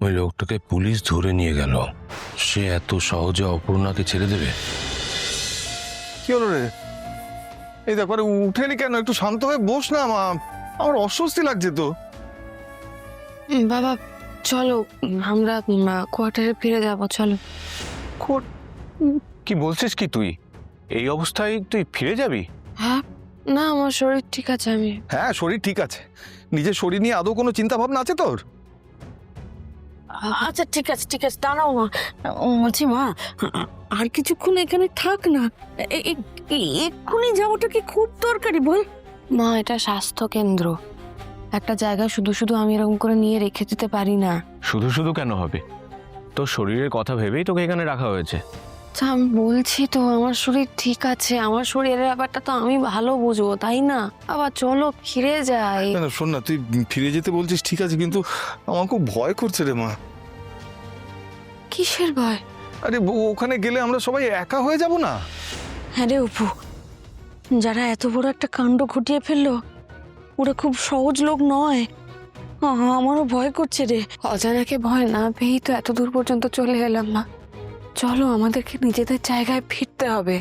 ওই লোকটাকে পুলিশ ধরে নিয়ে গেল। সে এত সহজে অপর্ণাকে ছেড়ে দেবে? কি হলো রে? এই ব্যাপারে উঠেনি কেন? একটু শান্ত হয়ে বস না মা, আমার অস্বস্তি লাগছে তো। বাবা চলো, আমরা কোয়ার্টারে ফিরে যাব, চলো। কি বলছিস কি তুই? এই অবস্থায় তুই ফিরে যাবি? হ্যাঁ, না আমার শরীর ঠিক আছে। আমি হ্যাঁ, শরীর ঠিক আছে। নিজের শরীর নিয়ে আদৌ কোনো চিন্তা ভাবনা আছে তোর? আচ্ছা ঠিক আছে ঠিক আছে, দাঁড়াও মা। বলছি মা, আর কিছুক্ষণ এখানে থাক না। এক্ষুনি যাওয়াটা কি খুব দরকারি বল? মা, এটা স্বাস্থ্য কেন্দ্র, একটা জায়গা শুধু শুধু আমি এরকম করে নিয়ে রেখে দিতে পারি না। শুধু শুধু কেন হবে? তোর শরীরের কথা ভেবেই তোকে এখানে রাখা হয়েছে। আচ্ছা আমি বলছি তো, আমার শরীর ঠিক আছে, আমার শরীরের ব্যাপারটা তো আমি ভালো বুঝবো, তাই না? আবার চলো ফিরে যাই। না না, শোন না, তুই ফিরে যেতে বলছিস ঠিক আছে, কিন্তু আমার খুব ভয় করছে রে মা। কিসের ভয়? আরে ওখানে গেলে আমরা সবাই একা হয়ে যাব না? হ্যাঁ রে অপু, যারা এত বড় একটা কাণ্ড ঘটিয়ে ফেললো ওরা খুব সহজ লোক নয়। আমারও ভয় করছে রে। অজানাকে ভয় না পেয়েই তো এত দূর পর্যন্ত চলে এলাম। না চলো, আমাদেরকে নিজেদের জায়গায় ফিরতে হবে।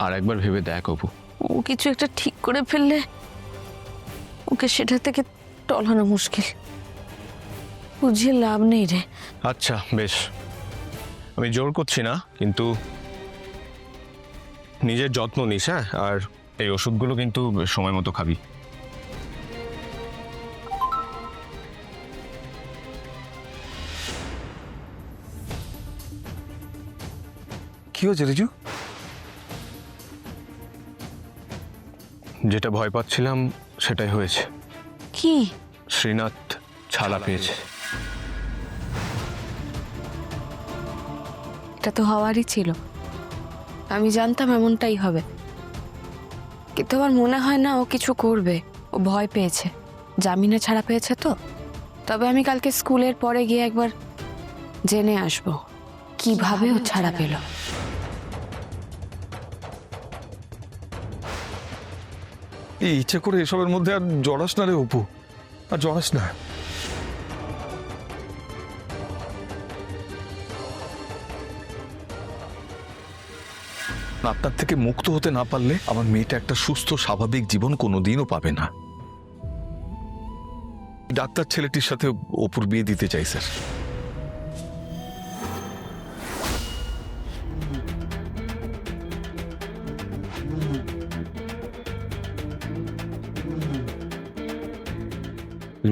আর একবার ভেবে দেখ অপু। ও কিছু একটা ঠিক করে ফেললে ওকে সেটা থেকে টলানো মুশকিল। বুঝিয়ে লাভ নেই রে। আচ্ছা বেশ, আমি জোর করছি না, কিন্তু নিজের যত্ন নিস। হ্যাঁ, আর এই ওষুধগুলো কিন্তু সময় মতো খাবি। কি হয়েছে রিজু? যেটা ভয় পাচ্ছিলাম সেটাই হয়েছে। কি? শ্রীনাথ ছাড়া পেয়েছে। এটা তো হওয়ারই ছিল, আমি জানতাম এমনটাই হবে, কিন্তু আমার মনে হয় না ও কিছু করবে। ও ভয় পেয়েছে, জামিনে ছাড়া পেয়েছে তো। তবে আমি কালকে স্কুলের পরে গিয়ে একবার জেনে আসবো কিভাবে ও ছাড়া পেল। এই ইচ্ছে করে এসবের মধ্যে আর জড়াস না রে অপু, আর জড়াস না। আপনার থেকে মুক্ত হতে না পারলে আমার মেয়েটা একটা সুস্থ স্বাভাবিক জীবন কোনোদিনও পাবে না। ডাক্তার ছেলেটির সাথে অপুর বিয়ে দিতে চাই স্যার।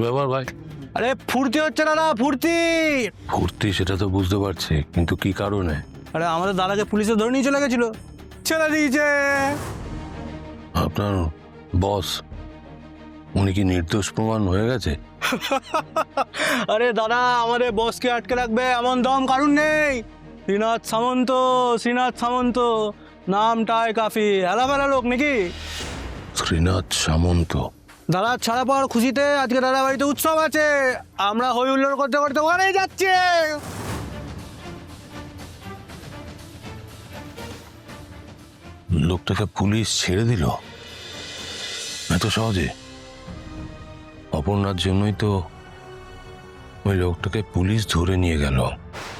ব্যাপার ভাই? আরে ফুর্তি হচ্ছে না? ফুর্তি ফুর্তি সেটা তো বুঝতে পারছি, কিন্তু কি কারণে? আরে আমাদের দাদাকে পুলিশে ধরে নিয়ে চলে গেছিল, ছেড়ে দিয়েছে। আপনার বস উনি কি নির্দোষ প্রমাণ হয়ে গেছে? আরে দাদা, আমাদের বসকে আটকে রাখবে এমন দম কারণ নেই। শ্রীনাথ সামন্ত, শ্রীনাথ সামন্ত নামটাই কাফি। হেলাফেলা লোক নাকি? শ্রীনাথ সামন্ত? দাদা ছাড়া পাওয়ার খুশিতে আজকে দাদা বাড়িতে উৎসব আছে, আমরা হই হুল্লোড় করতে করতে ওখানেই যাচ্ছে। লোকটাকে পুলিশ ছেড়ে দিল এত সহজে? অপর্ণার জন্যই তো ওই লোকটাকে পুলিশ ধরে নিয়ে গেল।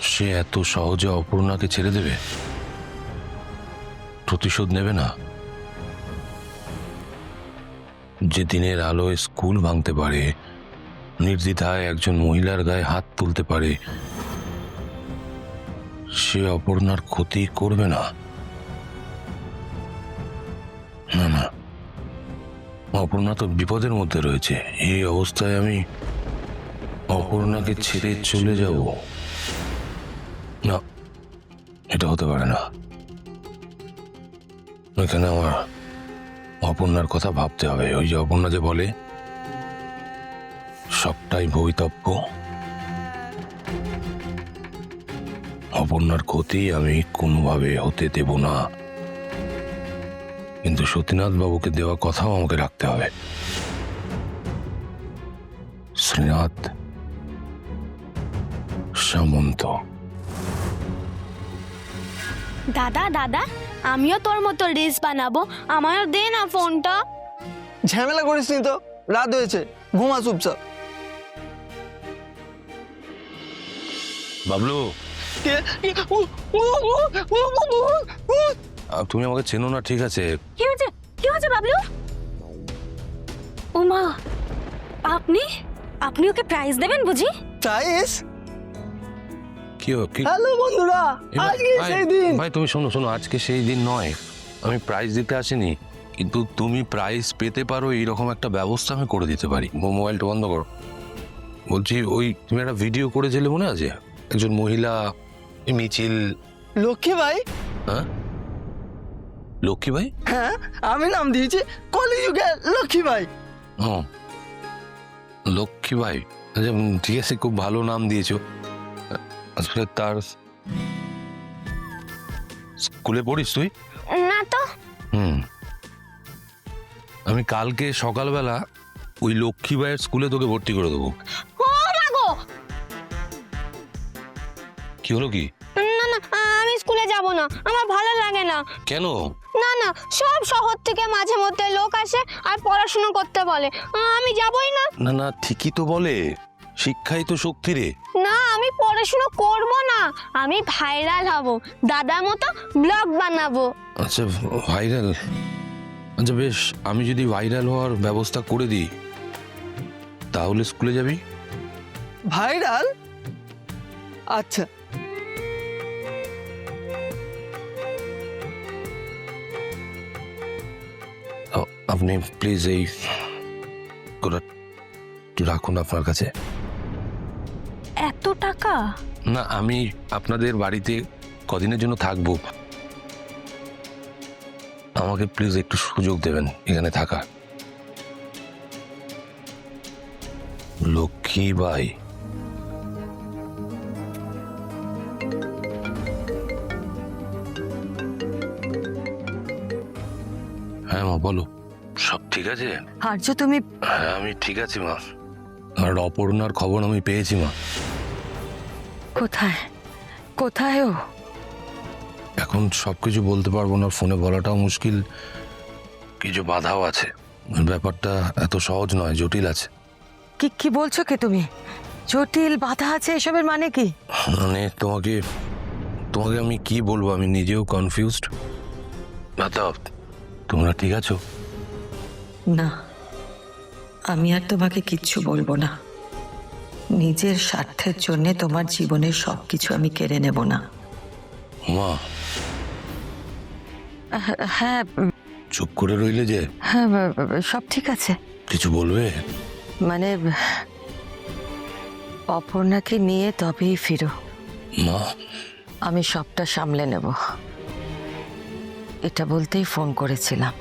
সে এত সহজে অপর্ণাকে ছেড়ে দেবে? প্রতিশোধ নেবে না? যে দিনের আলোয় স্কুল ভাঙতে পারে, নির্দ্বিধায় একজন মহিলার গায়ে হাত তুলতে পারে, সে অপর্ণার ক্ষতি করবে না? না না, অপর্ণা তো বিপদের মধ্যে রয়েছে। এই অবস্থায় আমি অপর্ণাকে ছেড়ে চলে যাব? না, এটা হতে পারে না। এখানে আমার অপর্ণার কথা ভাবতে হবে। ওই যে অপর্ণা যে বলে সবটাই ভবিতব্য, অপর্ণার ক্ষতি আমি কোনোভাবে হতে দেব না। কিন্তু সতীনাথ বাবুকে দেওয়া কথাও আমাকে রাখতে হবে। শ্রীনাথ সামন্ত। দাদা দাদা, আমিও তোর মতো রিলস বানাবো, আমারও দে না ফোনটা। ঝামেলা করিস নি তো, রাত হয়েছে, ঘুমা চুপচাপ। বাবলু, তুমি আমাকে চেনো না, ঠিক আছে? কি হয়েছে বাবলু? ওমা, আপনি আপনি ওকে প্রাইজ দেবেন বুঝি? প্রাইস? কি কি হ্যালো বন্ধুরা, এ ভাই, আজকে ভাই, সেই দিন। ভাই তুমি শোনো শোনো, আজকে সেই দিন নয়। আমি প্রাইজ দিতে আসিনি, কিন্তু তুমি প্রাইজ পেতে পারো এইরকম একটা ব্যবস্থা আমি করে দিতে পারি। মোবাইলটা বন্ধ করো। বলছি, ওই তুমি একটা ভিডিও করেছিলে মনে আছে? একজন মহিলা মিছিল। লক্ষ্মী ভাই, হ্যাঁ, লক্ষ্মী ভাই। হ্যাঁ আমি নাম দিয়েছি কলিযুগে লক্ষ্মী ভাই। ও, লক্ষ্মী ভাই, আচ্ছা ঠিক আছে, খুব ভালো নাম দিয়েছো। আসলে তার স্কুলে পড়িস তুই? না তো। আমি কালকে সকালবেলা ওই লক্ষ্মী ভাইয়ের স্কুলে তোকে ভর্তি করে দেবো। ও মা গো, কি হলো কি? না না, আমি স্কুলে যাব না, আমার ভালো লাগে না। কেন? না না, সব শহর থেকে মাঝে মধ্যে লোক আসে আর পড়াশোনা করতে বলে, আমি যাবই না। না না, ঠিকই তো বলে, শিক্ষাই তো শক্তি রে। না, আমি পড়াশোনা করব না, আমি ভাইরাল হব, দাদার মতো ব্লগ বানাবো। আচ্ছা ভাইরাল, আচ্ছা বেশ, আমি যদি ভাইরাল হওয়ার ব্যবস্থা করে দিই তাহলে স্কুলে যাবি? ভাইরাল? আচ্ছা, আপনি প্লিজ এই কোটা একটু রাখুন আপনার কাছে। এত টাকা? না, আমি আপনাদের বাড়িতে কদিনের জন্য থাকবো, আমাকে প্লিজ একটু সুযোগ দেবেন এখানে থাকা। লক্ষ্মী বাই, হ্যাঁ মা বলো, সব ঠিক আছে? আর্য, তুমি হ্যাঁ আমি ঠিক আছি মা, আর অপর্ণার খবর আমি পেয়েছি মা। কোথায়? কোথায় ও? এখন সবকিছু বলতে পারবো না, ফোনে বলাটাও মুশকিল, কিছু বাধাও আছে। ব্যাপারটা এত সহজ নয়, জটিল আছে। কি কি বলছো কি তুমি? জটিল বাধা আছে, এসবের মানে কি? মানে তোমাকে তোমাকে আমি কি বলবো, আমি নিজেও কনফিউজড। বাতাও, তোমরা ঠিক আছো? না, আমি আর তোমাকে কিচ্ছু বলবো না। নিজের স্বার্থের জন্য তোমার জীবনের সবকিছু আমি কেড়ে নেব না। মা, হ্যাঁ চুপ করে রইলে যে? হ্যাঁ, সব ঠিক আছে। কিছু বলবে? মানে অপর্ণাকে নিয়ে তবেই ফিরো। মা, আমি সবটা সামলে নেব, এটা বলতেই ফোন করেছিলাম।